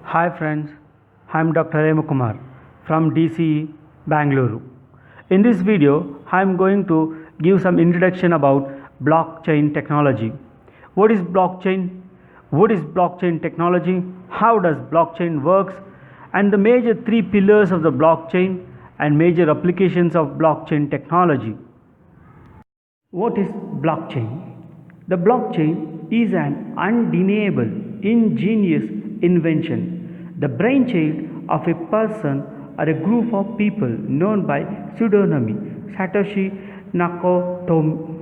Hi friends, I am Dr. Kumar from DCE, Bangalore. In this video, I am going to give some introduction about blockchain technology. What is blockchain? What is blockchain technology? How does blockchain works? And the major three pillars of the blockchain and major applications of blockchain technology. What is blockchain? The blockchain is an undeniable, ingenious invention, the brainchild of a person or a group of people known by pseudonym Satoshi Nakamoto.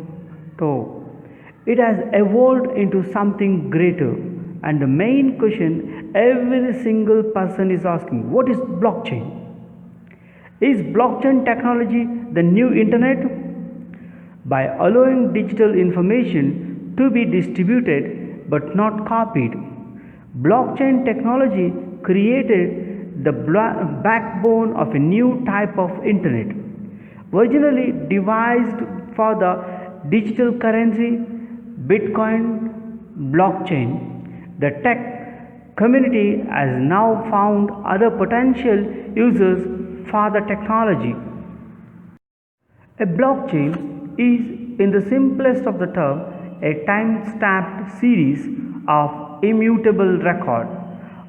It has evolved into something greater, and the main question every single person is asking: what is blockchain? Is blockchain technology the new internet? By allowing digital information to be distributed but not copied, blockchain technology created the backbone of a new type of internet, originally devised for the digital currency Bitcoin blockchain. The tech community has now found other potential uses for the technology. A blockchain is, in the simplest of the term, a time-stamped series of immutable record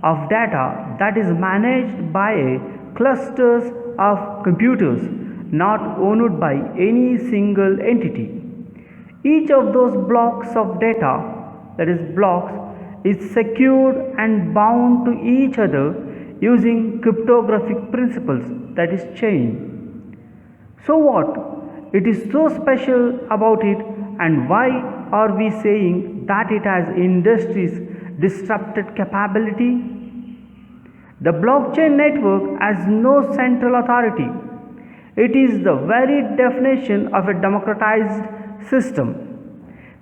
of data that is managed by clusters of computers not owned by any single entity. Each of those blocks of data, that is blocks, is secured and bound to each other using cryptographic principles, that is chain. So what? It is so special about it, and why are we saying that it has industry's disrupted capability? The blockchain network has no central authority. It is the very definition of a democratized system.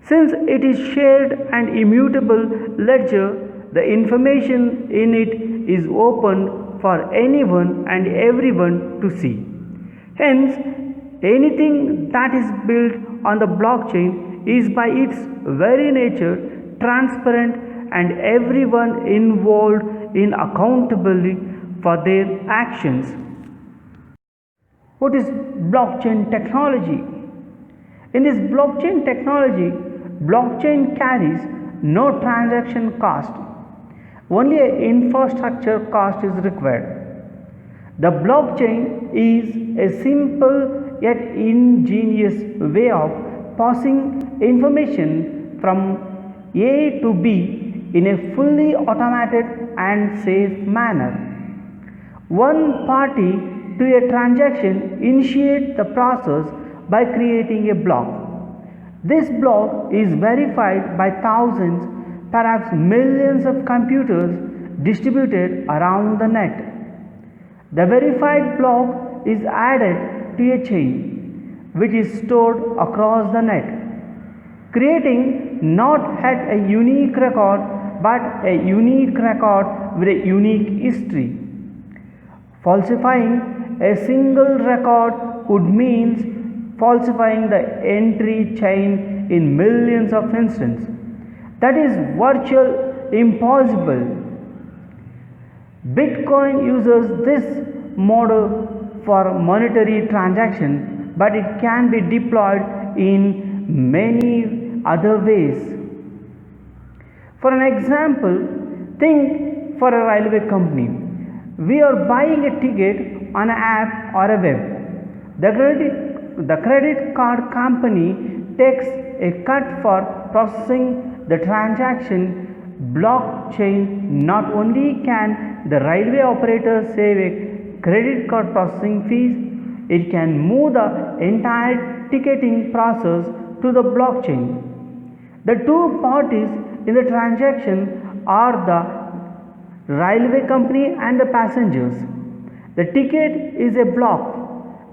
Since it is shared and immutable ledger, the information in it is open for anyone and everyone to see. Hence, anything that is built on the blockchain is by its very nature transparent, and everyone involved in accountability for their actions. What is blockchain technology? In this blockchain technology, blockchain carries no transaction cost. Only an infrastructure cost is required. The blockchain is a simple yet ingenious way of passing information from A to B in a fully automated and safe manner. One party to a transaction initiates the process by creating a block. This block is verified by thousands, perhaps millions of computers distributed around the net. The verified block is added to a chain, which is stored across the net, creating not yet a unique record but a unique record with a unique history. Falsifying a single record would mean falsifying the entry chain in millions of instances. That is virtually impossible. Bitcoin uses this model for monetary transaction, but it can be deployed in many other ways. For an example, think for a railway company. We are buying a ticket on an app or a web. The credit card company takes a cut for processing the transaction. Blockchain, not only can the railway operator save a credit card processing fees, it can move the entire ticketing process to the blockchain. The two parties in the transaction are the railway company and the passengers. The ticket is a block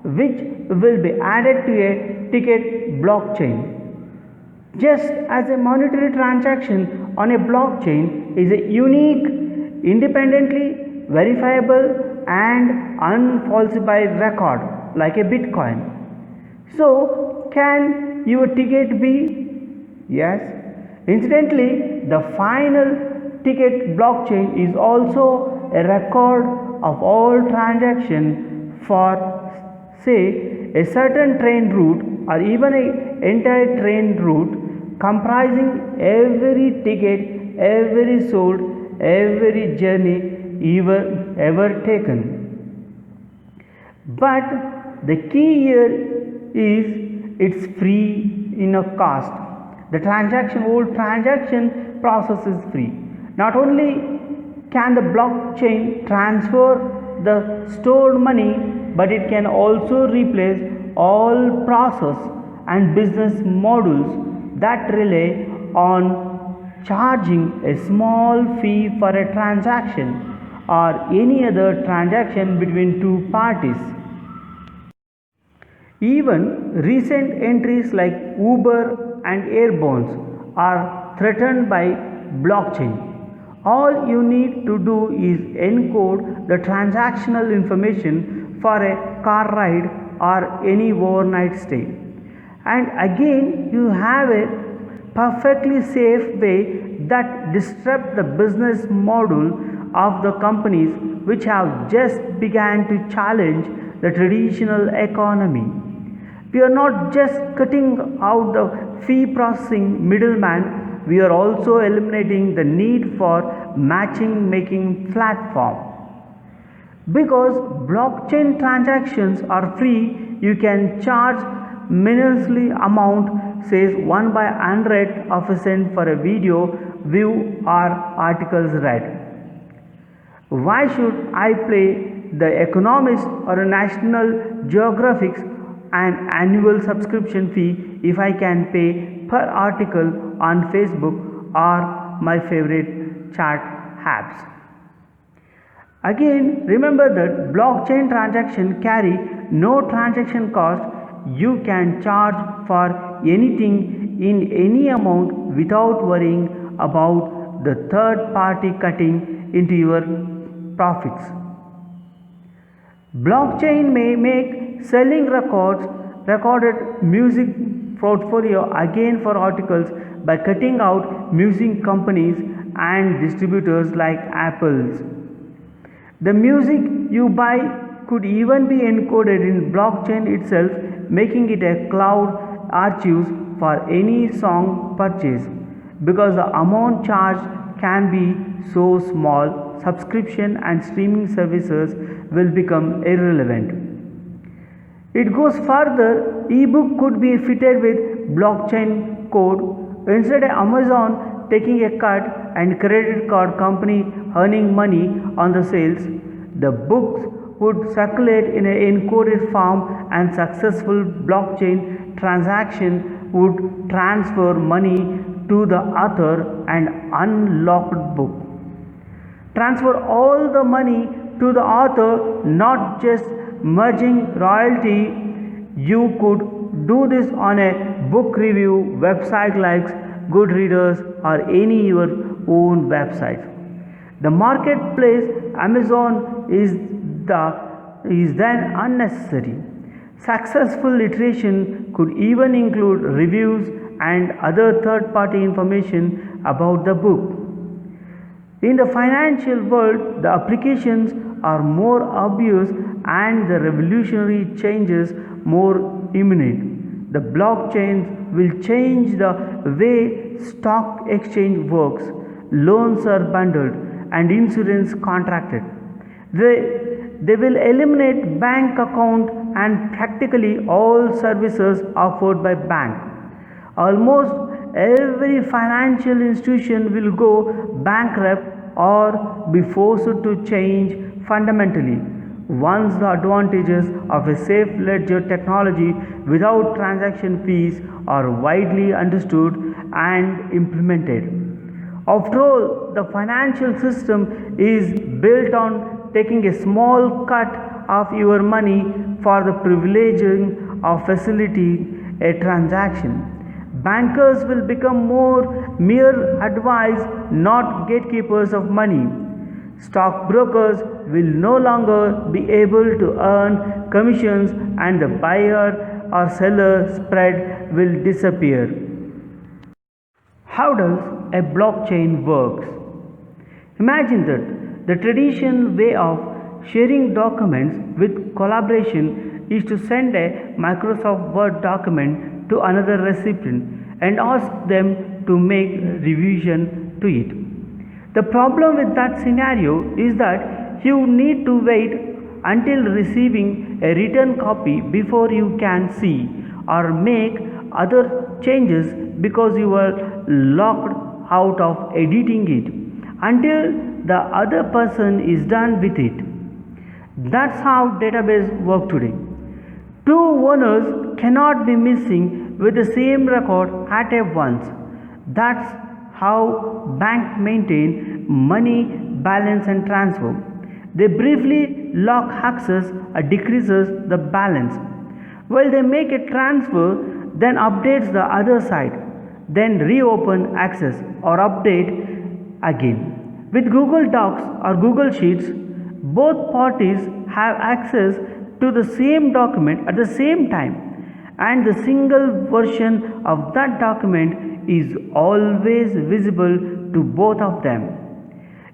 which will be added to a ticket blockchain. Just as a monetary transaction on a blockchain is a unique, independently verifiable and unfalsified record like a Bitcoin. So, can your ticket be? Yes. Incidentally, the final ticket blockchain is also a record of all transactions for, say, a certain train route or even an entire train route, comprising every ticket, every sold, every journey ever taken. But the key here is it's free in a cost. The whole transaction process is free. Not only can the blockchain transfer the stored money, but it can also replace all process and business models that rely on charging a small fee for a transaction or any other transaction between two parties. Even recent entries like Uber and Airbnb are threatened by blockchain. All you need to do is encode the transactional information for a car ride or any overnight stay. And again, you have a perfectly safe way that disrupt the business model of the companies which have just begun to challenge the traditional economy. We are not just cutting out the fee processing middleman, we are also eliminating the need for matching making platform. Because blockchain transactions are free, you can charge minuscule amount, says 1/100 of a cent for a video view or articles read. Why should I pay The Economist or a National Geographic an annual subscription fee if I can pay per article on Facebook or my favorite chat apps? Again, remember that blockchain transactions carry no transaction cost. You can charge for anything in any amount without worrying about the third party cutting into your profits. Blockchain may make selling recorded music portfolio again for articles by cutting out music companies and distributors like Apple's. The music you buy could even be encoded in blockchain itself, making it a cloud archives for any song purchase. Because the amount charged can be so small, subscription and streaming services will become irrelevant. It goes further, ebook could be fitted with blockchain code. Instead of Amazon taking a cut and credit card company earning money on the sales, the books would circulate in an encoded form and successful blockchain transaction would transfer money to the author and unlocked book. Transfer all the money to the author, not just merging royalty. You could do this on a book review website like Goodreads or any your own website. The marketplace Amazon is then unnecessary. Successful iteration could even include reviews and other third party information about the book. In the financial world, the applications are more obvious and the revolutionary changes more imminent. The blockchain will change the way stock exchange works, loans are bundled and insurance contracted. They will eliminate bank account and practically all services offered by bank. Almost every financial institution will go bankrupt or be forced to change fundamentally once the advantages of a safe ledger technology without transaction fees are widely understood and implemented. After all, the financial system is built on taking a small cut of your money for the privileging of facilitating a transaction. Bankers will become more mere advice, not gatekeepers of money. Stockbrokers will no longer be able to earn commissions and the buyer or seller spread will disappear. How does a blockchain work? Imagine that the traditional way of sharing documents with collaboration is to send a Microsoft Word document to another recipient and ask them to make revision to it. The problem with that scenario is that you need to wait until receiving a written copy before you can see or make other changes because you were locked out of editing it until the other person is done with it. That's how database work today. Two owners cannot be missing with the same record at a once. That's how banks maintain money, balance and transfer. They briefly lock access or decreases the balance. While they make a transfer, then updates the other side, then reopen access or update again. With Google Docs or Google Sheets, both parties have access to the same document at the same time, and the single version of that document is always visible to both of them.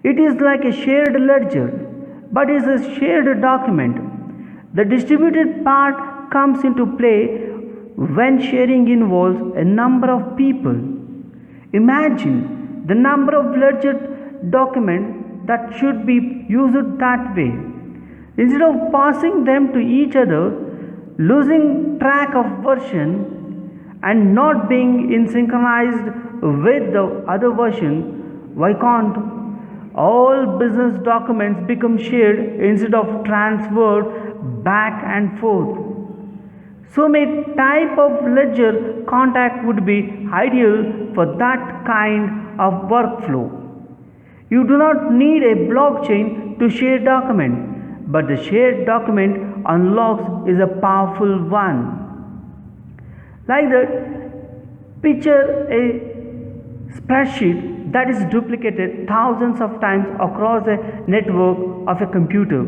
It is like a shared ledger, but is a shared document. The distributed part comes into play when sharing involves a number of people. Imagine the number of ledger documents that should be used that way. Instead of passing them to each other, losing track of version and not being in synchronized with the other version, why can't all business documents become shared instead of transferred back and forth? So a type of ledger contact would be ideal for that kind of workflow. You do not need a blockchain to share document, but the shared document unlocks is a powerful one. Like that, picture a spreadsheet that is duplicated thousands of times across a network of a computer.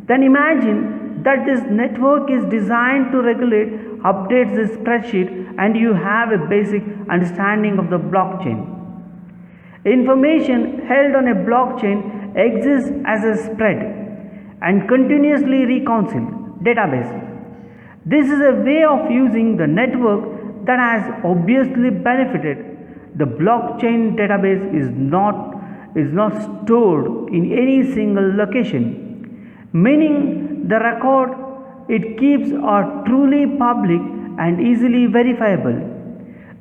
Then imagine that this network is designed to regulate, updates this spreadsheet, and you have a basic understanding of the blockchain. Information held on a blockchain exists as a spread and continuously reconciled database. This is a way of using the network that has obviously benefited. The blockchain database is not stored in any single location, meaning the record it keeps are truly public and easily verifiable.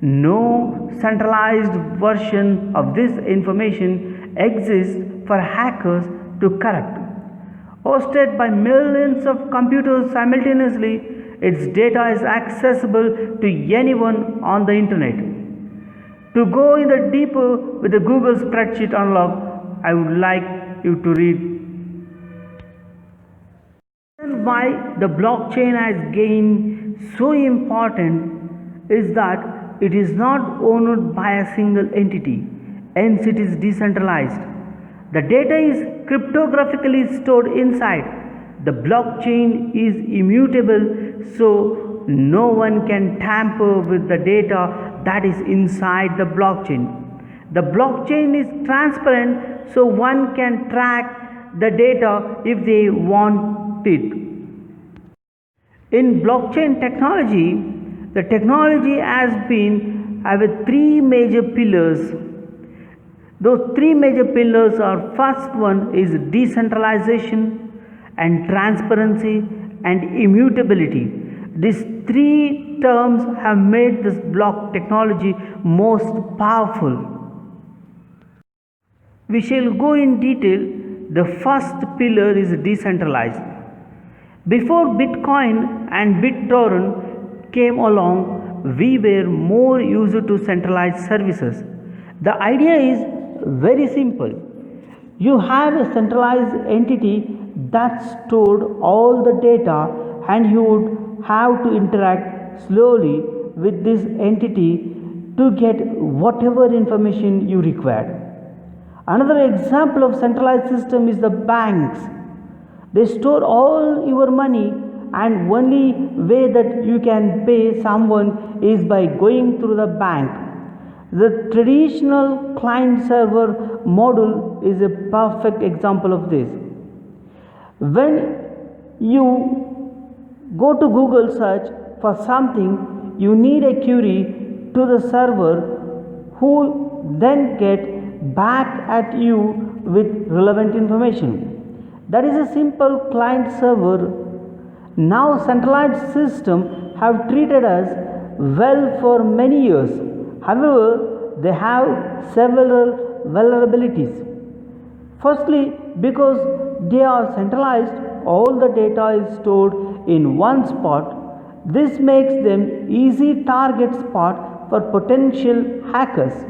No centralized version of this information exists for hackers to corrupt. Hosted by millions of computers simultaneously, its data is accessible to anyone on the internet. To go in the deeper with the Google spreadsheet unlock, I would like you to read why the blockchain has gained so important is that it is not owned by a single entity, hence it is decentralized. The data is cryptographically stored inside. The blockchain is immutable, so no one can tamper with the data that is inside the blockchain. The blockchain is transparent, so one can track the data if they want it. In blockchain technology, the technology has three major pillars. Those three major pillars are: first one is decentralization and transparency and immutability. These three terms have made this block technology most powerful. We shall go in detail. The first pillar is decentralized. Before Bitcoin and BitTorrent came along, we were more used to centralized services. The idea is very simple. You have a centralized entity that stored all the data, and you would have to interact slowly with this entity to get whatever information you required. Another example of centralized system is the banks. They store all your money, and only way that you can pay someone is by going through the bank. The traditional client server model is a perfect example of this. When you go to Google search for something, you need a query to the server who then get back at you with relevant information. That is a simple client server. Now centralized systems have treated us well for many years. However, they have several vulnerabilities. Firstly, because they are centralized, all the data is stored in one spot. This makes them easy target spot for potential hackers.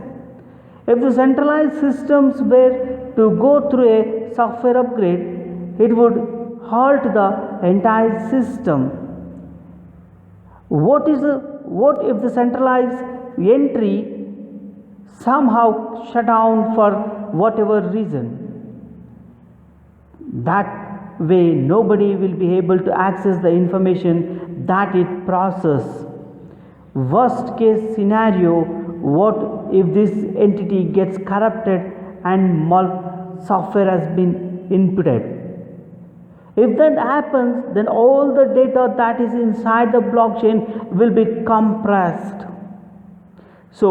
If the centralized systems were to go through a software upgrade, it would halt the entire system. What if the centralized entry somehow shut down for whatever reason? That way nobody will be able to access the information that it processes. Worst case scenario, what if this entity gets corrupted and software has been inputted? If that happens, then all the data that is inside the blockchain will be compressed. So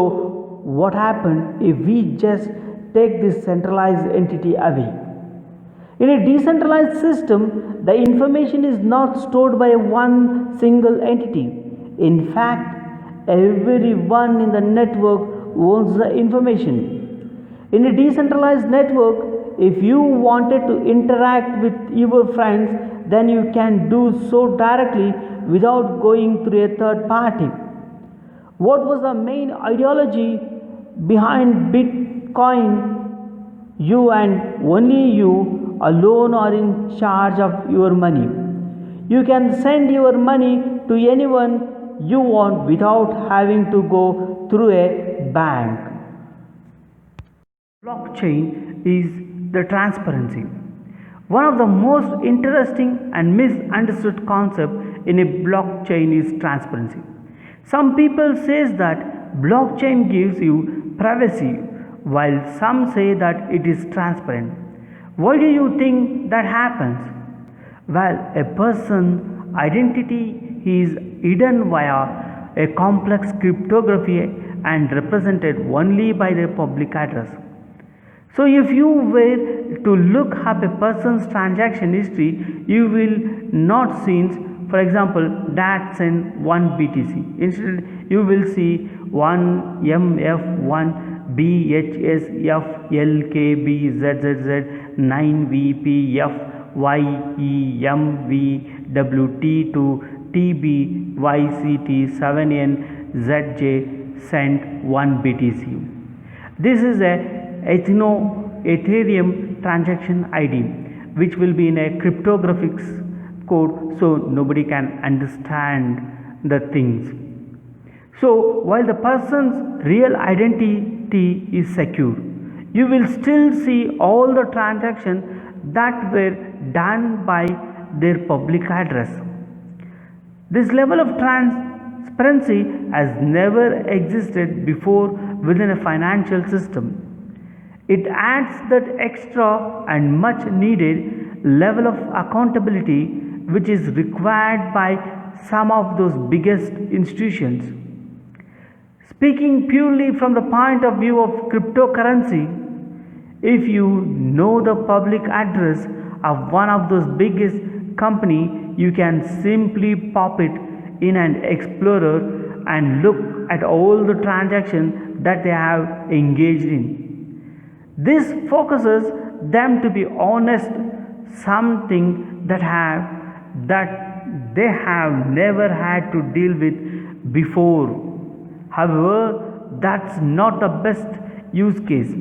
what happened if we just take this centralized entity away? In a decentralized system, the information is not stored by one single entity. In fact, everyone in the network owns the information. In a decentralized network, if you wanted to interact with your friends, then you can do so directly without going through a third party. What was the main ideology behind Bitcoin? You and only you alone are in charge of your money. You can send your money to anyone you want without having to go through a bank. Blockchain is the transparency. One of the most interesting and misunderstood concepts in a blockchain is transparency. Some people say that blockchain gives you privacy, while some say that it is transparent. Why do you think that happens? Well, a person's identity is hidden via a complex cryptography and represented only by their public address. So if you were to look up a person's transaction history, you will not see, for example, that sent 1 BTC. Instead, you will see 1 MF1 BHSF LKB ZZZ 9 VPF YEM VWT2 TB YCT 7N ZJ sent 1 BTC. This is a Ethereum transaction ID, which will be in a cryptographic code, so nobody can understand the things. So while the person's real identity is secure, you will still see all the transactions that were done by their public address. This level of transparency has never existed before within a financial system. It adds that extra and much needed level of accountability which is required by some of those biggest institutions. Speaking purely from the point of view of cryptocurrency, if you know the public address of one of those biggest company, you can simply pop it in an explorer and look at all the transactions that they have engaged in. This focuses them to be honest, something that they have never had to deal with before. However, that's not the best use case.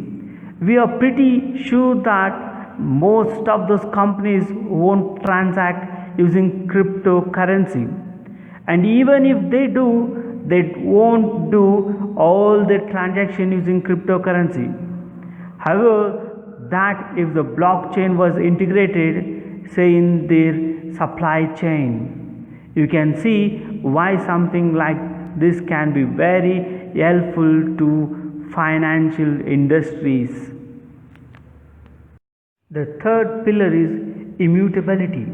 We are pretty sure that most of those companies won't transact using cryptocurrency, and even if they do, they won't do all the transaction using cryptocurrency. However, that if the blockchain was integrated, say in their supply chain, you can see why something like this can be very helpful to financial industries. The third pillar is immutability.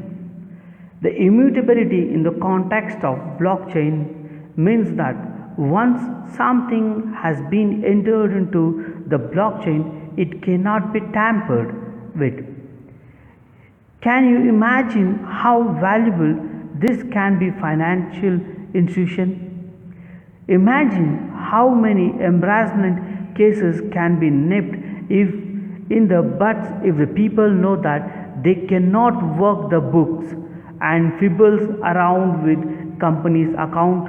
The immutability in the context of blockchain means that once something has been entered into the blockchain, it cannot be tampered with. Can you imagine how valuable this can be financial institution? Imagine how many embarrassment cases can be nipped if in the butts if the people know that they cannot work the books and fibbles around with company's account.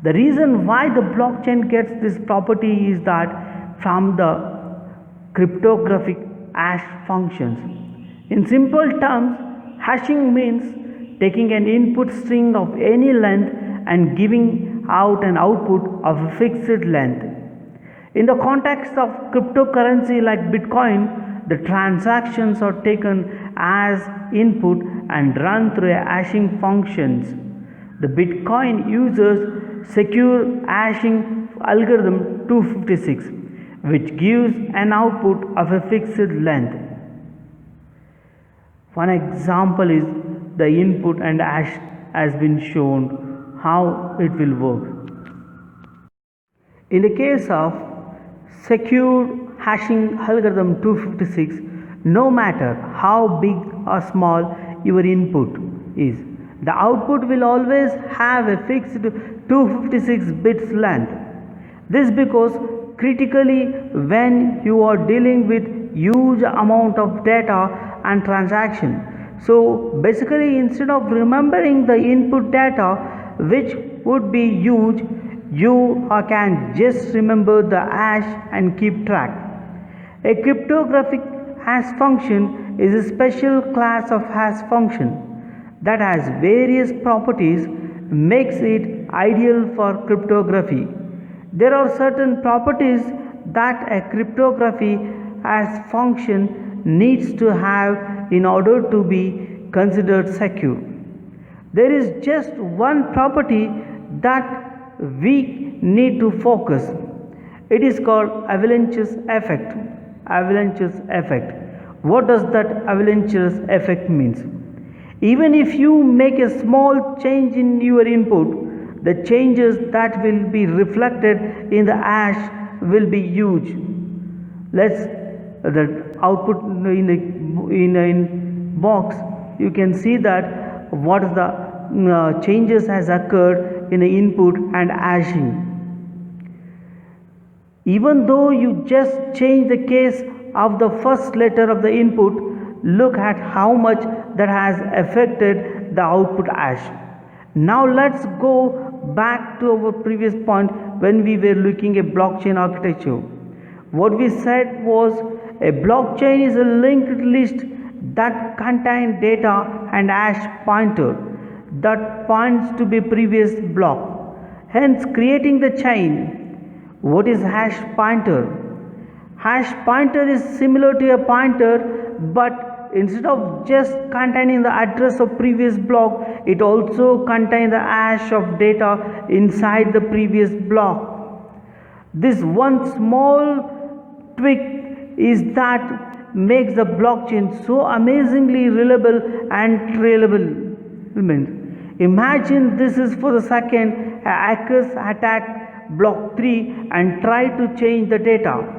The reason why the blockchain gets this property is that from the cryptographic hash functions. In simple terms, hashing means taking an input string of any length and giving out an output of a fixed length. In the context of cryptocurrency like Bitcoin, the transactions are taken as input and run through a hashing functions. The Bitcoin uses secure hashing algorithm 256, which gives an output of a fixed length. One example is the input and hash has been shown how it will work. In the case of secure hashing algorithm 256, no matter how big or small your input is, the output will always have a fixed 256 bits length. This because critically when you are dealing with huge amount of data and transaction. So basically instead of remembering the input data which would be huge, you can just remember the hash and keep track. A cryptographic hash function is a special class of hash function that has various properties makes it ideal for cryptography. There are certain properties that a cryptography hash function needs to have in order to be considered secure. There is just one property that we need to focus. It is called avalanche effect. Avalanche effect. What does that avalanche effect means? Even if you make a small change in your input, the changes that will be reflected in the hash will be huge. Let's the output in box, you can see that what the changes has occurred in the input and hashing. Even though you just change the case of the first letter of the input, look at how much that has affected the output hash. Now let's go back to our previous point when we were looking at blockchain architecture. What we said was a blockchain is a linked list that contains data and hash pointer that points to the previous block, hence creating the chain. What is hash pointer? Hash pointer is similar to a pointer, but instead of just containing the address of previous block, it also contains the hash of data inside the previous block. This one small tweak is that makes the blockchain so amazingly reliable and reliable. Imagine this is for the second hackers attack block 3 and try to change the data.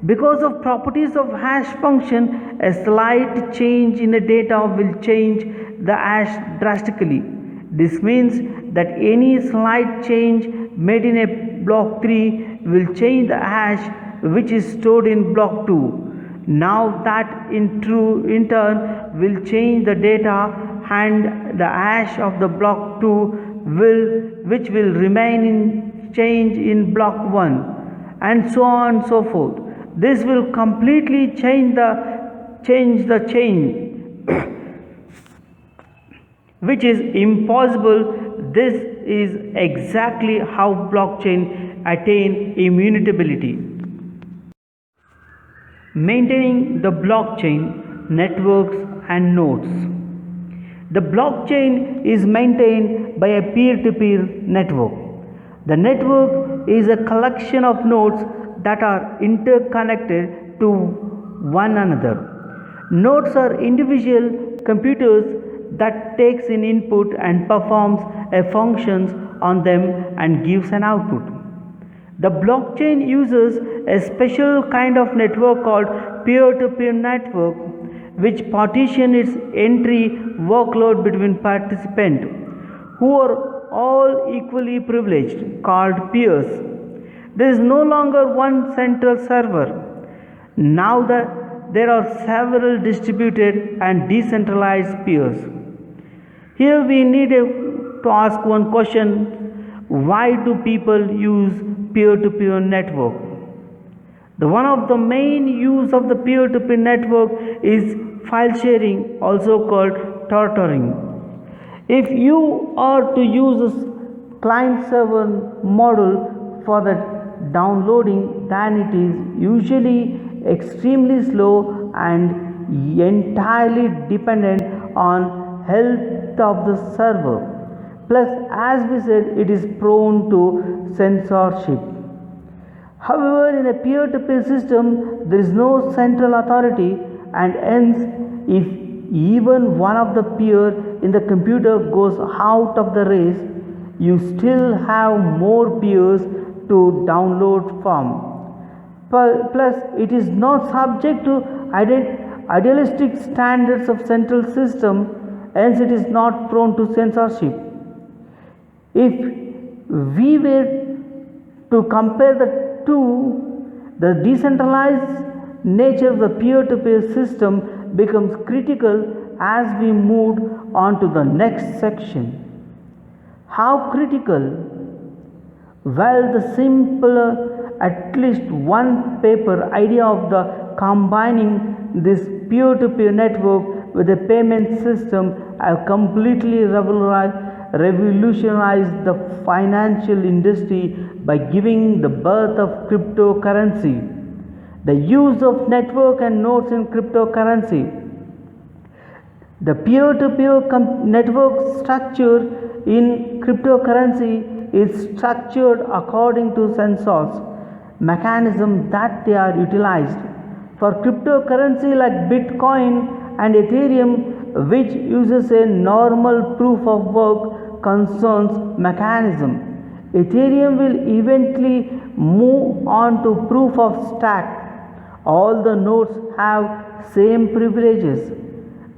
Because of properties of hash function, a slight change in the data will change the hash drastically. This means that any slight change made in a block 3 will change the hash which is stored in block 2. Now that in turn will change the data and the hash of the block 2 which will remain in change in block 1 and so on and so forth. This will completely change the chain which is impossible. This is exactly how blockchain attain immutability. Maintaining the blockchain networks and nodes. The blockchain is maintained by a peer-to-peer network. The network is a collection of nodes that are interconnected to one another. Nodes are individual computers that takes in input and performs a functions on them and gives an output. The blockchain uses a special kind of network called peer-to-peer network, which partition its entry workload between participants who are all equally privileged, called peers. There is no longer one central server. Now there are several distributed and decentralized peers. Here we need to ask one question: why do people use peer-to-peer network? One of the main use of the peer-to-peer network is file sharing, also called tutoring. If you are to use a client-server model for the downloading, then it is usually extremely slow and entirely dependent on health of the server. Plus, as we said, it is prone to censorship. However, in a peer-to-peer system, there is no central authority, and hence, if even one of the peer in the computer goes out of the race, you still have more peers to download from. Plus, it is not subject to idealistic standards of central system, hence it is not prone to censorship. If we were to compare the two, the decentralized nature of the peer-to-peer system becomes critical as we move on to the next section. How critical? Well, the simpler, at least one paper idea of the combining this peer-to-peer network with a payment system have completely revolutionized the financial industry by giving the birth of cryptocurrency. The use of network and nodes in cryptocurrency. The peer-to-peer network structure in cryptocurrency is structured according to sensors mechanism that they are utilized. For cryptocurrency like Bitcoin and Ethereum, which uses a normal proof of work consensus mechanism, Ethereum will eventually move on to proof of stake. All the nodes have same privileges.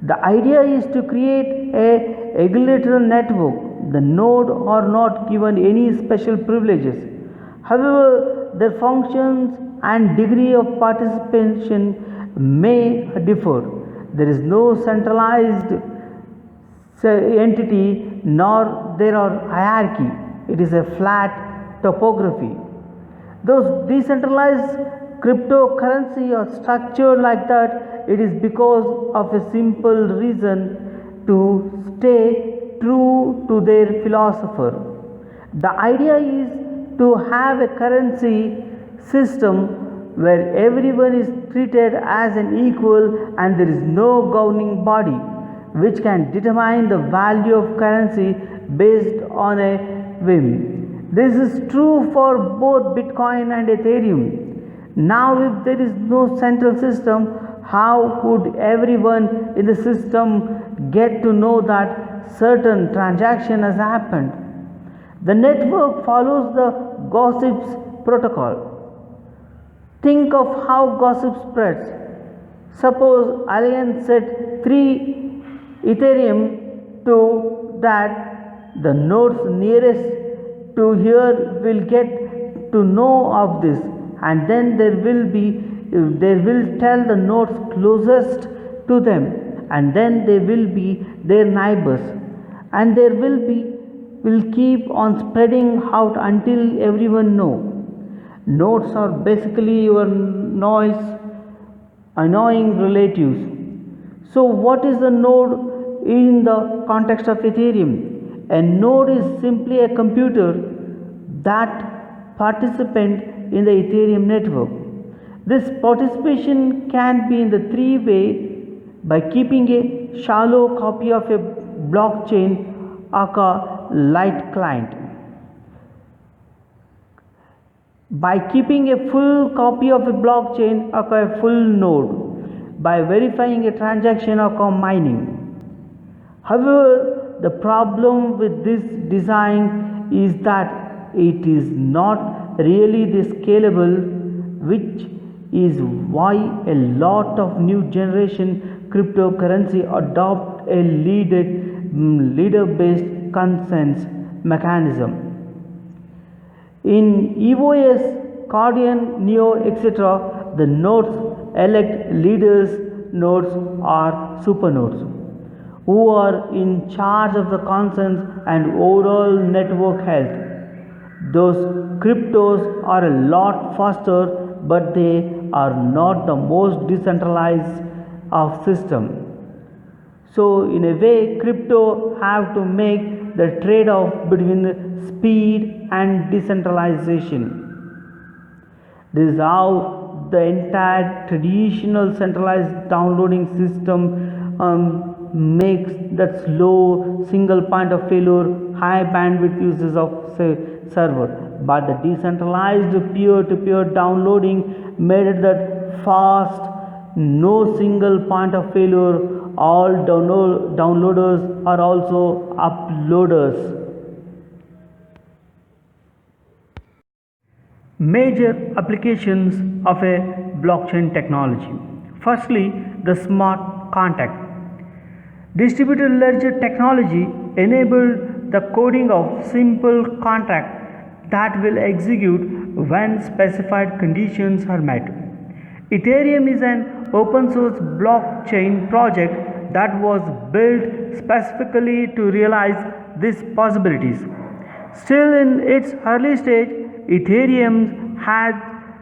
The idea is to create a egalitarian network. The node are not given any special privileges. However, their functions and degree of participation may differ. There is no centralized entity nor there are hierarchy. It is a flat topography. Those decentralized cryptocurrency are structured like that. It is because of a simple reason: to stay true to their philosopher. The idea is to have a currency system where everyone is treated as an equal and there is no governing body which can determine the value of currency based on a whim. This is true for both Bitcoin and Ethereum. Now, if there is no central system, how would everyone in the system get to know that certain transaction has happened? The network follows the gossips protocol. Think of how gossip spreads. Suppose Allianz said 3 Ethereum to that, the nodes nearest to here will get to know of this, and then they will tell the nodes closest to them, and then they will be their neighbors, and there will keep on spreading out until everyone know. Nodes are basically your annoying relatives. So what is a node in the context of Ethereum? A node is simply a computer that participant in the Ethereum network. This participation can be in the 3 ways: by keeping a shallow copy of a blockchain aka light client. by keeping a full copy of a blockchain occur a full node, by verifying a transaction occur mining. However, the problem with this design is that it is not really the scalable, which is why a lot of new generation cryptocurrency adopt a leader based consent mechanism. In EOS, Cardian, Neo, etc., the nodes elect leaders, nodes or supernodes, who are in charge of the consents and overall network health. Those cryptos are a lot faster, but they are not the most decentralized of system. So in a way, crypto have to make the trade-off between speed and decentralization. This is how the entire traditional centralized downloading system makes that slow single point of failure, high bandwidth uses of server. But the decentralized peer-to-peer downloading made it that fast, no single point of failure. All downloaders are also uploaders. Major applications of a blockchain technology. Firstly, the smart contract. Distributed ledger technology enabled the coding of simple contract that will execute when specified conditions are met. Ethereum is an open source blockchain project that was built specifically to realize these possibilities. Still in its early stage, Ethereum had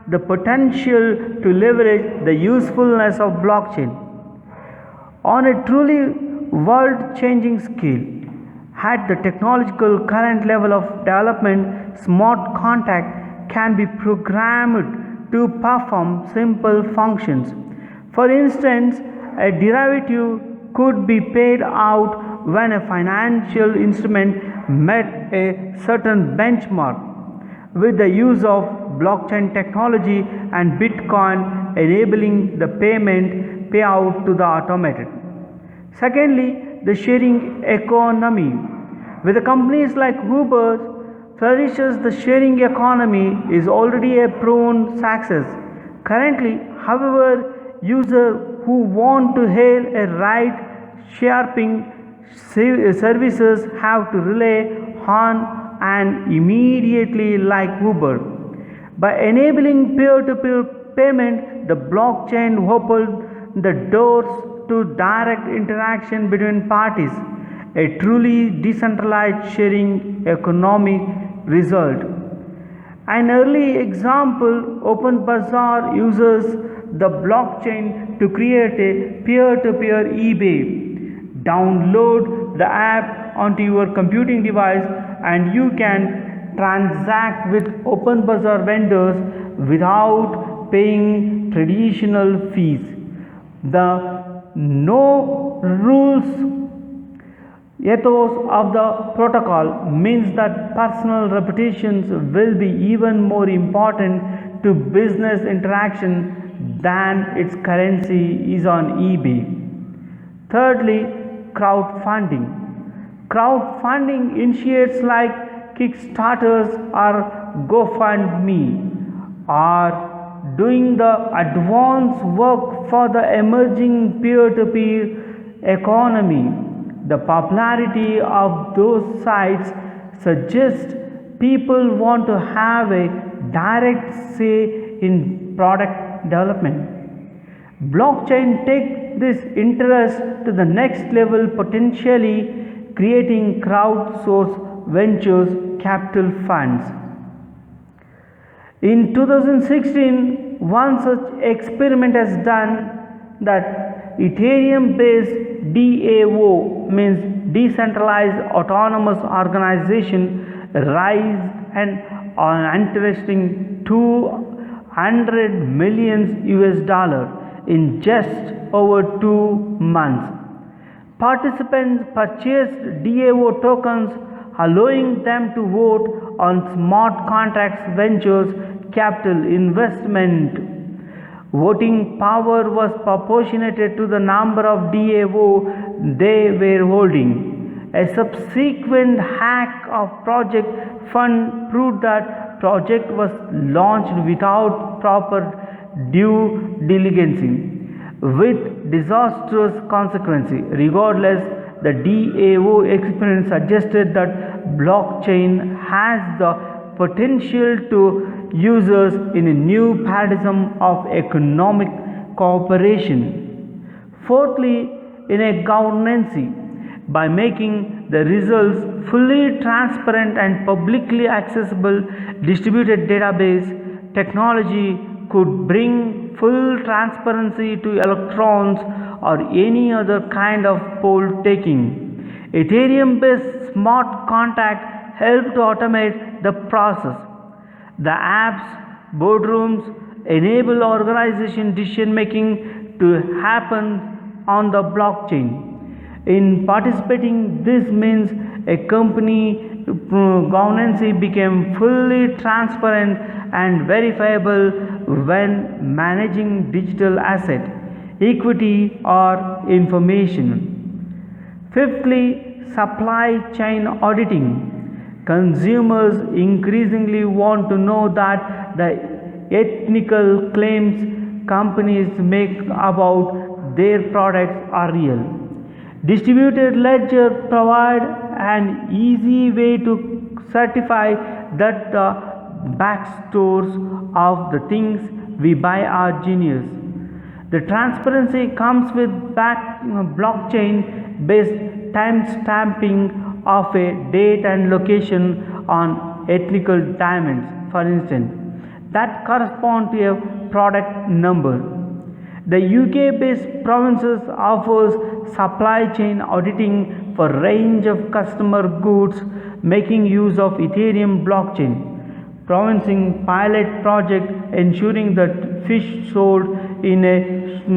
the potential to leverage the usefulness of blockchain on a truly world changing scale. At the technological current level of development, smart contract can be programmed to perform simple functions. For instance, a derivative could be paid out when a financial instrument met a certain benchmark. With the use of blockchain technology and Bitcoin enabling the payout to the automated. Secondly, the sharing economy. With the companies like Uber flourishes, the sharing economy is already a proven success. Currently, however, users who want to hail a ride sharing services have to rely on and immediately like Uber. By enabling peer-to-peer payment, the blockchain opened the doors to direct interaction between parties, a truly decentralized sharing economic result. An early example, OpenBazaar uses the blockchain to create a peer-to-peer eBay. Download the app onto your computing device and you can transact with OpenBazaar vendors without paying traditional fees. The no rules ethos of the protocol means that personal reputations will be even more important to business interaction than its currency is on eBay. Thirdly, crowdfunding. Crowdfunding initiates like Kickstarters or GoFundMe are doing the advanced work for the emerging peer-to-peer economy. The popularity of those sites suggests people want to have a direct say in product development. Blockchain takes this interest to the next level, potentially creating crowdsourced ventures capital funds. In 2016, one such experiment has done that Ethereum based DAO means decentralized autonomous organization raised an interesting 200 million US dollar in just over 2 months. Participants purchased DAO tokens, allowing them to vote on smart contracts ventures capital investment. Voting power was proportionate to the number of DAO they were holding. A subsequent hack of Project Fund proved that project was launched without proper due diligence, with disastrous consequences. Regardless, the DAO experience suggested that blockchain has the potential to users in a new paradigm of economic cooperation. Fourthly, in a governance, by making the results fully transparent and publicly accessible, distributed database technology could bring full transparency to electrons or any other kind of poll taking. Ethereum based smart contract helped to automate the process. The apps, boardrooms enable organization decision making to happen on the blockchain. In participating, this means a company governance became fully transparent and verifiable when managing digital asset, equity or information. Fifthly, supply chain auditing. Consumers increasingly want to know that the ethical claims companies make about their products are real. Distributed ledger provide an easy way to certify that the backstores of the things we buy are genius. The transparency comes with blockchain based time stamping of a date and location on ethnical diamonds, for instance, that correspond to a product number. The UK based provinces offers supply chain auditing for range of customer goods making use of Ethereum blockchain. Provincing pilot project ensuring that fish sold in a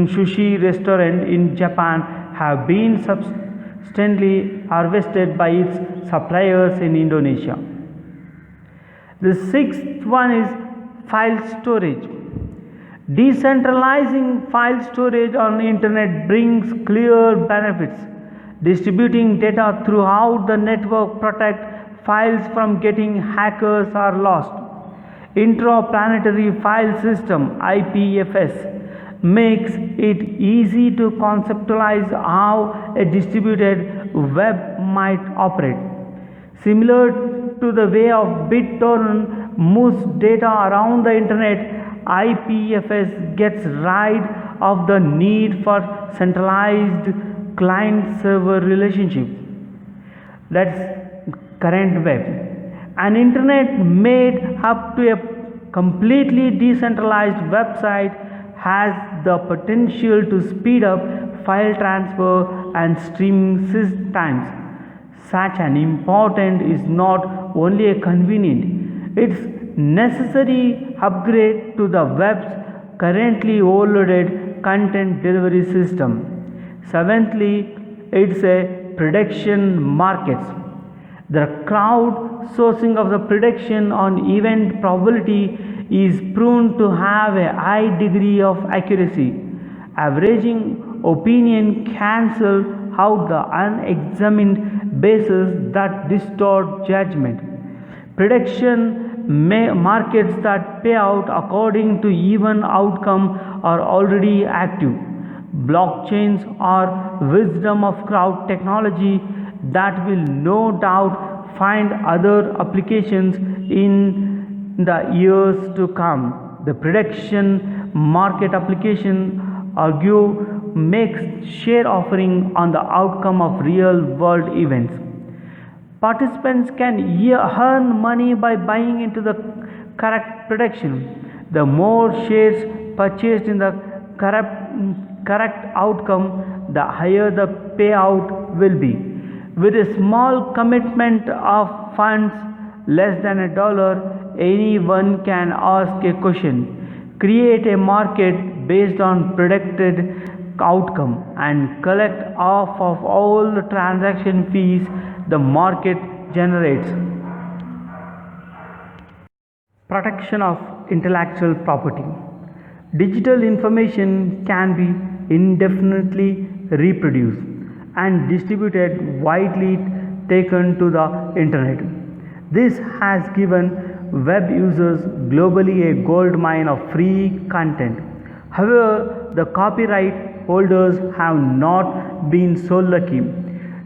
sushi restaurant in Japan have been substantially harvested by its suppliers in Indonesia. The sixth one is file storage. Decentralizing file storage on the internet brings clear benefits. Distributing data throughout the network protects files from getting hackers or lost. Interplanetary File System (IPFS) makes it easy to conceptualize how a distributed web might operate. Similar to the way of BitTorrent moves data around the internet, IPFS gets rid of the need for centralized client-server relationship. That's current web. An internet made up to a completely decentralized website has the potential to speed up file transfer and streaming times. Such an important is not only a convenient, it's necessary upgrade to the web's currently overloaded content delivery system. Seventhly, it's a prediction markets. The crowd sourcing of the prediction on event probability is proven to have a high degree of accuracy. Averaging opinion cancel out the unexamined bases that distort judgment. Prediction markets that pay out according to even outcome are already active. Blockchains are wisdom of crowd technology that will no doubt find other applications in the years to come. The prediction market application argue makes share offering on the outcome of real world events. Participants can earn money by buying into the correct prediction. The more shares purchased in the correct outcome, the higher the payout will be. With a small commitment of funds, less than $1, anyone can ask a question, create a market based on predicted outcome, and collect off of all the transaction fees the market generates. Protection of intellectual property. Digital information can be indefinitely reproduced and distributed widely taken to the internet. This has given web users globally a gold mine of free content. However, the copyright holders have not been so lucky,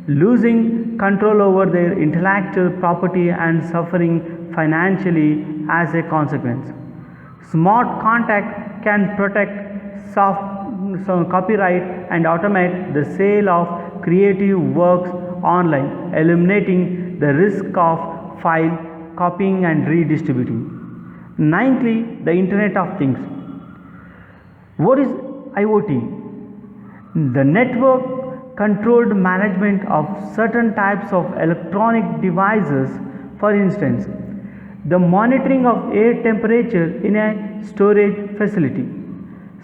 losing control over their intellectual property and suffering financially as a consequence. Smart contract can protect copyright and automate the sale of creative works online, eliminating the risk of file copying and redistributing. Ninthly, the Internet of Things. What is IoT? The network controlled management of certain types of electronic devices. For instance, the monitoring of air temperature in a storage facility.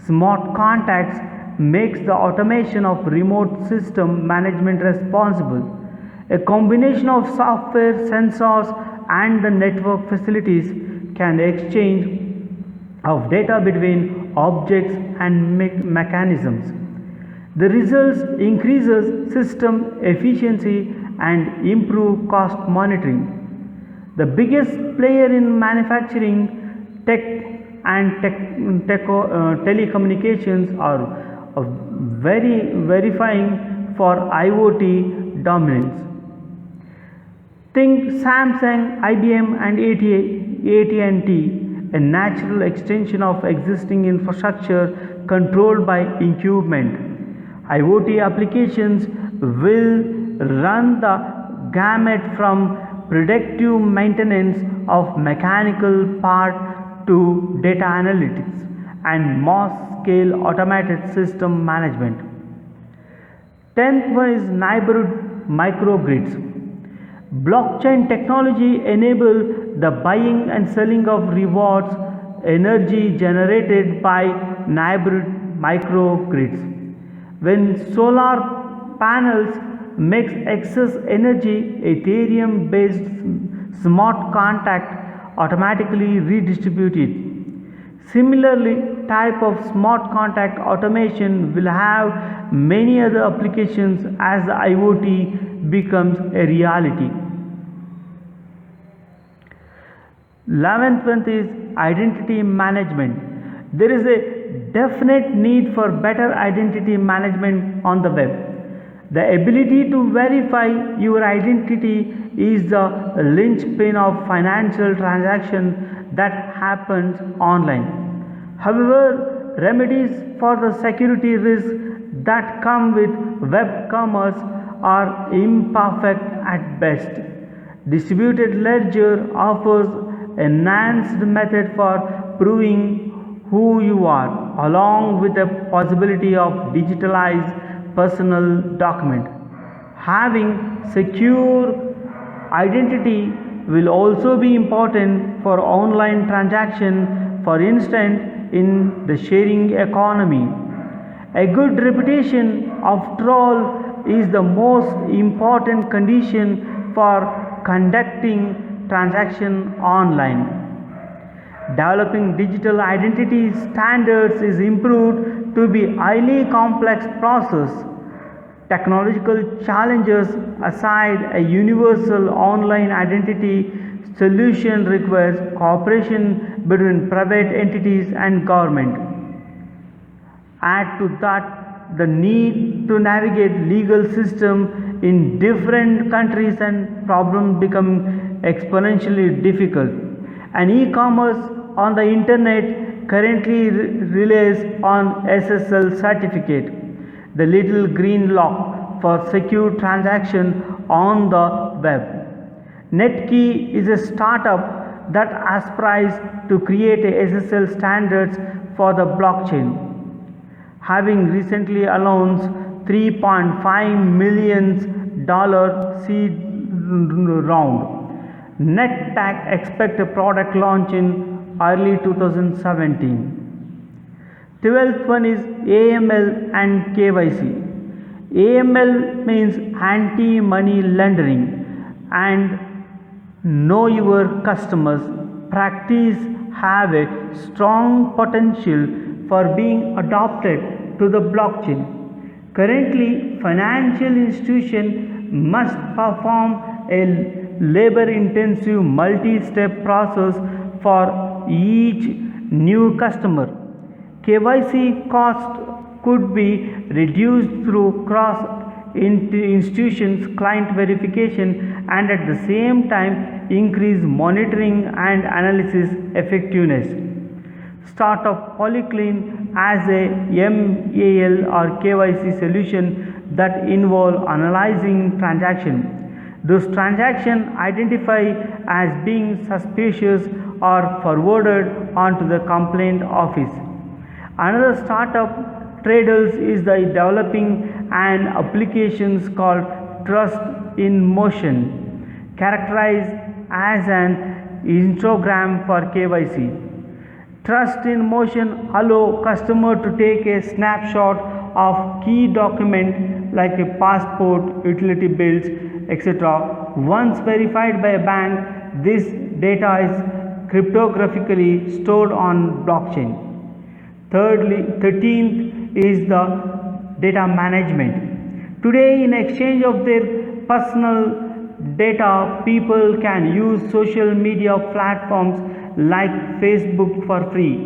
Smart contracts makes the automation of remote system management responsible. A combination of software, sensors and the network facilities can exchange of data between objects and mechanisms. The results increases system efficiency and improve cost monitoring. The biggest player in manufacturing, tech and telecommunications are very verifying for IoT dominance. Think Samsung, IBM and AT&T, a natural extension of existing infrastructure controlled by incumbent. IoT applications will run the gamut from predictive maintenance of mechanical part to data analytics and mass scale automated system management. 10th one is neighborhood microgrids. Blockchain technology enables the buying and selling of rewards energy generated by neighborhood microgrids. When solar panels makes excess energy, Ethereum based smart contract automatically redistribute it. Similarly, type of smart contract automation will have many other applications as the IoT becomes a reality. 11th one is identity management. There is a definite need for better identity management on the web. The ability to verify your identity is the linchpin of financial transaction that happens online. However, remedies for the security risks that come with web commerce are imperfect at best. Distributed ledger offers enhanced method for proving who you are, along with the possibility of digitalized personal document. Having secure identity will also be important for online transaction, for instance in the sharing economy. A good reputation, after all, is the most important condition for conducting transaction online. Developing digital identity standards is improved to be highly complex process. Technological challenges aside, a universal online identity solution requires cooperation between private entities and government. Add to that the need to navigate legal system in different countries and problems become exponentially difficult. And e-commerce on the internet currently relies on SSL certificate, the little green lock for secure transaction on the web. Netkey is a startup that aspires to create a SSL standards for the blockchain, having recently announced $3.5 million seed round. NetTech expect a product launch in early 2017. 12th one is AML and KYC. AML means anti-money laundering and know your customers practice have a strong potential for being adopted to the blockchain. Currently, financial institutions must perform a labor-intensive multi-step process for each new customer. KYC cost could be reduced through cross-institutions client verification and at the same time increase monitoring and analysis effectiveness. Startup Polyclean as a MAL or KYC solution that involve analyzing transaction. Those transactions identified as being suspicious are forwarded onto the complaint office. Another startup, Traders, is the developing an application called Trust in Motion, characterized as an histogram for KYC. Trust in Motion allow customer to take a snapshot of key document like a passport, utility bills, etc. Once verified by a bank, this data is cryptographically stored on blockchain. 13th is the data management. Today, in exchange of their personal data, people can use social media platforms like Facebook for free.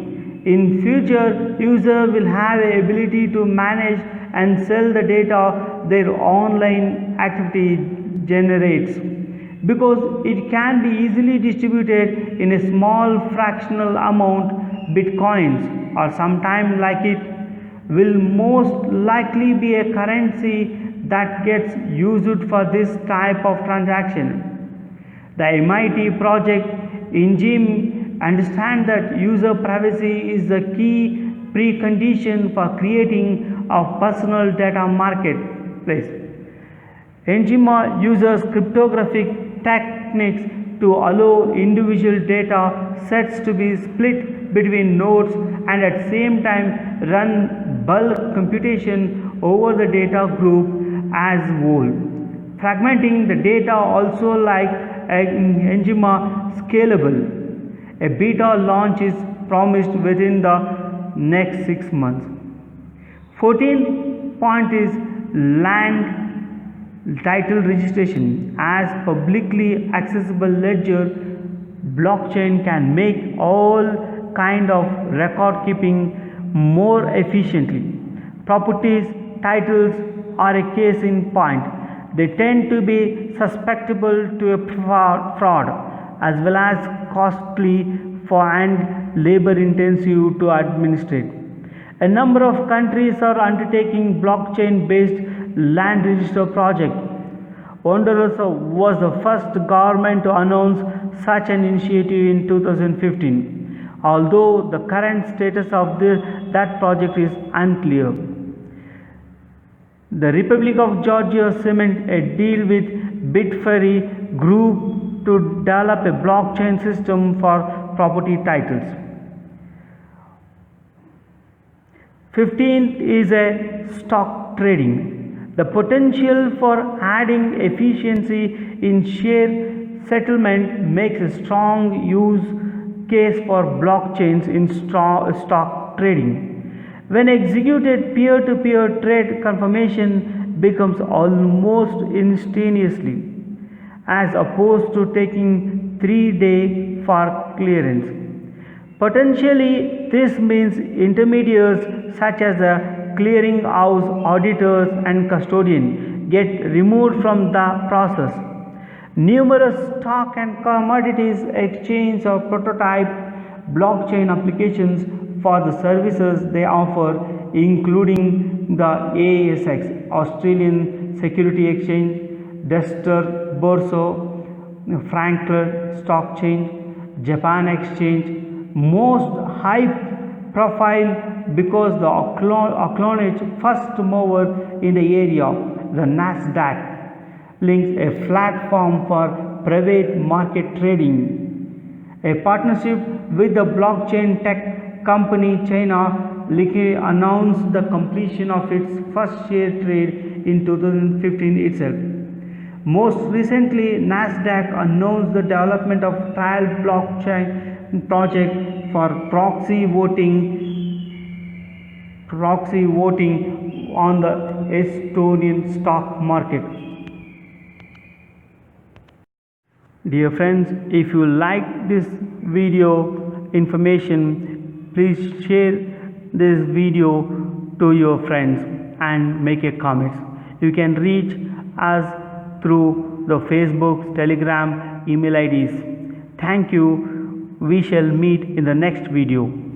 In future, user will have the ability to manage and sell the data their online activity generates because it can be easily distributed in a small fractional amount. Bitcoins or sometime like it will most likely be a currency that gets used for this type of transaction. The MIT project Engine understands that user privacy is the key precondition for creating a personal data marketplace. Engine uses cryptographic techniques to allow individual data sets to be split between nodes and at the same time run bulk computation over the data group as whole. Fragmenting the data also like Engine scalable. A beta launch is promised within the next 6 months. 14th point is land title registration. As publicly accessible ledger, blockchain can make all kind of record keeping more efficiently. Properties titles are a case in point. They tend to be susceptible to a fraud as well as costly for and labor intensive to administrate. A number of countries are undertaking blockchain based land register project. Honduras was the first government to announce such an initiative in 2015. Although the current status of that project is unclear. The Republic of Georgia cemented a deal with Bitfury Group to develop a blockchain system for property titles. 15th is a stock trading. The potential for adding efficiency in share settlement makes a strong use case for blockchains in stock trading. When executed, peer-to-peer trade confirmation becomes almost instantaneously as opposed to taking 3 days for clearance. Potentially, this means intermediaries such as a clearing house, auditors and custodian get removed from the process. Numerous stock and commodities exchange or prototype blockchain applications for the services they offer, including the ASX, Australian Security Exchange, Dexter Borso, Frankfurt Stock Exchange, Japan Exchange. Most high profile because the acknowledged first mover in the area, the Nasdaq, links a platform for private market trading. A partnership with the blockchain tech company China Liquid announced the completion of its first share trade in 2015 itself. Most recently, Nasdaq announced the development of trial blockchain project for proxy voting on the Estonian stock market. Dear friends, if you like this video information, please share this video to your friends and make a comment. You can reach us through the Facebook, Telegram, email IDs. Thank you. We shall meet in the next video.